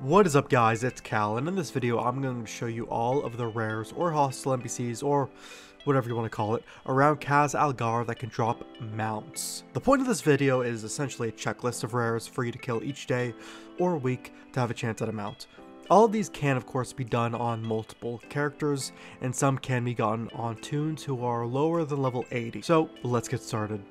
What is up guys, it's Cal, and in this video I'm going to show you all of the rares or hostile NPCs or whatever you want to call it around Kaz Algar that can drop mounts. The point of this video is essentially a checklist of rares for you to kill each day or week to have a chance at a mount. All of these can of course be done on multiple characters, and some can be gotten on toons who are lower than level 80. So let's get started.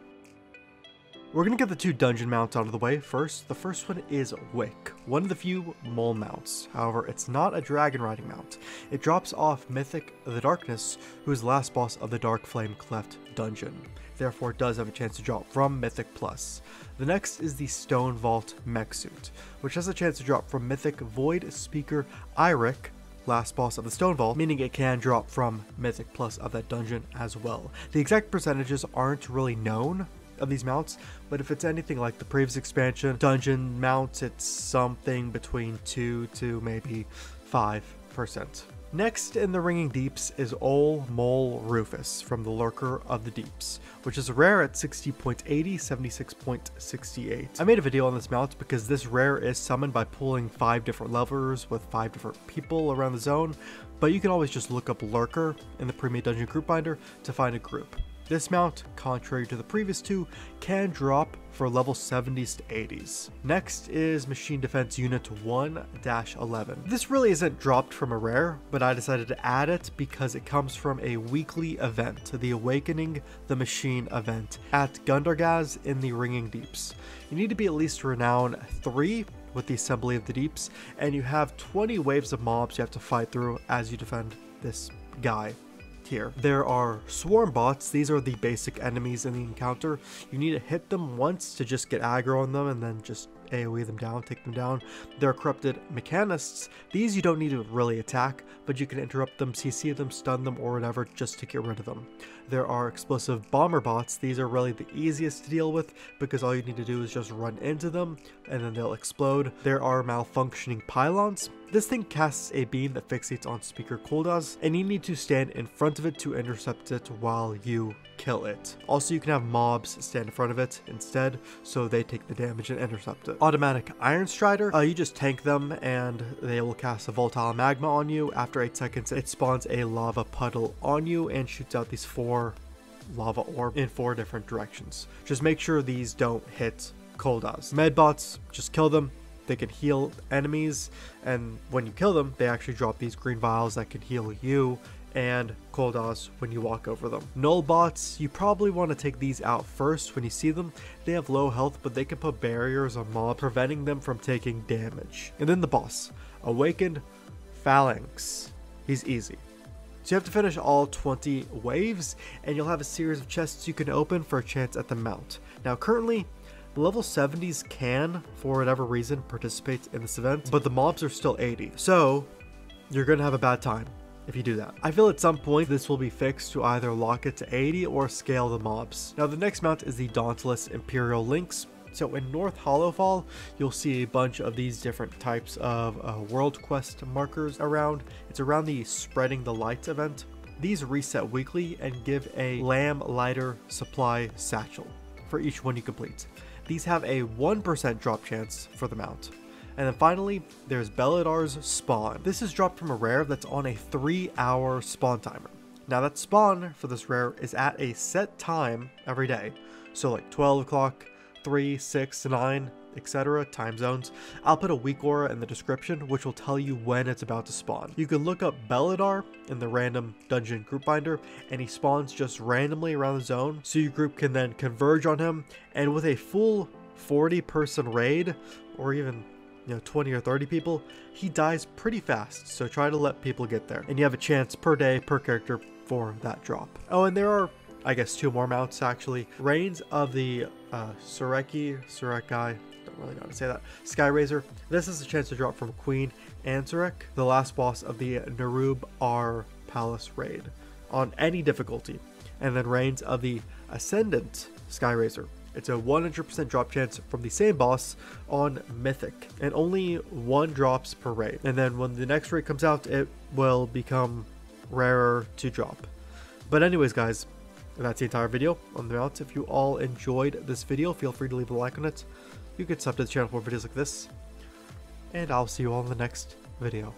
We're going to get the two dungeon mounts out of the way first. The first one is Wick, one of the few mole mounts. However, it's not a dragon riding mount. It drops off Mythic the Darkness, who is the last boss of the Dark Flame Cleft dungeon. Therefore, it does have a chance to drop from Mythic Plus. The next is the Stonevault Mechsuit, which has a chance to drop from Mythic Void Speaker Iric, last boss of the Stonevault, meaning it can drop from Mythic Plus of that dungeon as well. The exact percentages aren't really known of these mounts, but if it's anything like the previous expansion dungeon mounts, it's something between 2 to maybe 5%. Next in the Ringing Deeps is Mole Rufus from the Lurker of the Deeps, which is rare at 60.80, 76.68. I made a video on this mount because this rare is summoned by pulling 5 different levers with 5 different people around the zone, but you can always just look up Lurker in the pre-made dungeon group binder to find a group. This mount, contrary to the previous two, can drop for level 70s to 80s. Next is Machine Defense Unit 1-11. This really isn't dropped from a rare, but I decided to add it because it comes from a weekly event, the Awakening the Machine event, at Gundargaz in the Ringing Deeps. You need to be at least Renown 3 with the Assembly of the Deeps, and you have 20 waves of mobs you have to fight through as you defend this guy. Here. There are swarm bots. These are the basic enemies in the encounter. You need to hit them once to just get aggro on them and then just AoE them down, take them down. There are corrupted mechanists. These you don't need to really attack, but you can interrupt them, CC them, stun them, or whatever just to get rid of them. There are explosive bomber bots. These are really the easiest to deal with because all you need to do is just run into them and then they'll explode. There are malfunctioning pylons. This thing casts a beam that fixates on speaker cooldowns, and you need to stand in front of it to intercept it while you kill it. Also, you can have mobs stand in front of it instead, so they take the damage and intercept it. Automatic Iron Strider, you just tank them and they will cast a volatile magma on you. After 8 seconds, it spawns a lava puddle on you and shoots out these 4 lava orbs in 4 different directions. Just make sure these don't hit cooldowns. Medbots, just kill them. They can heal enemies, and when you kill them, they actually drop these green vials that can heal you and cooldowns when you walk over them. Null bots, you probably want to take these out first when you see them. They have low health, but they can put barriers on mobs, preventing them from taking damage. And then the boss, Awakened Phalanx. He's easy. So you have to finish all 20 waves, and you'll have a series of chests you can open for a chance at the mount. Now currently, the level 70s can, for whatever reason, participate in this event, but the mobs are still 80, so you're going to have a bad time if you do that. I feel at some point this will be fixed to either lock it to 80 or scale the mobs. Now the next mount is the Dauntless Imperial Lynx. So in North Hollowfall, you'll see a bunch of these different types of world quest markers around. It's around the Spreading the Light event. These reset weekly and give a lamb lighter supply satchel for each one you complete. These have a 1% drop chance for the mount. And then finally, there's Beledar's Spawn. This is dropped from a rare that's on a 3-hour spawn timer. Now that spawn for this rare is at a set time every day. So like 12 o'clock, 3, 6, 9, etc. time zones. I'll put a weak aura in the description, which will tell you when it's about to spawn. You can look up Beledar in the random dungeon group binder, and he spawns just randomly around the zone, so your group can then converge on him, and with a full 40-person raid, or even 20 or 30 people, he dies pretty fast, so try to let people get there. And you have a chance per day, per character for that drop. Oh, and there are, I guess, 2 more mounts actually. Reigns of the Surekai, don't really know how to say that, Skyraiser. This is a chance to drop from Queen Anzurek, the last boss of the Nerub-ar Palace raid, on any difficulty. And then Reigns of the Ascendant Skyraiser. It's a 100% drop chance from the same boss on Mythic, and only 1 drops per raid. And then when the next raid comes out, it will become rarer to drop. But anyways guys, that's the entire video on the mounts. If you all enjoyed this video, feel free to leave a like on it. You can sub to the channel for videos like this. and I'll see you all in the next video.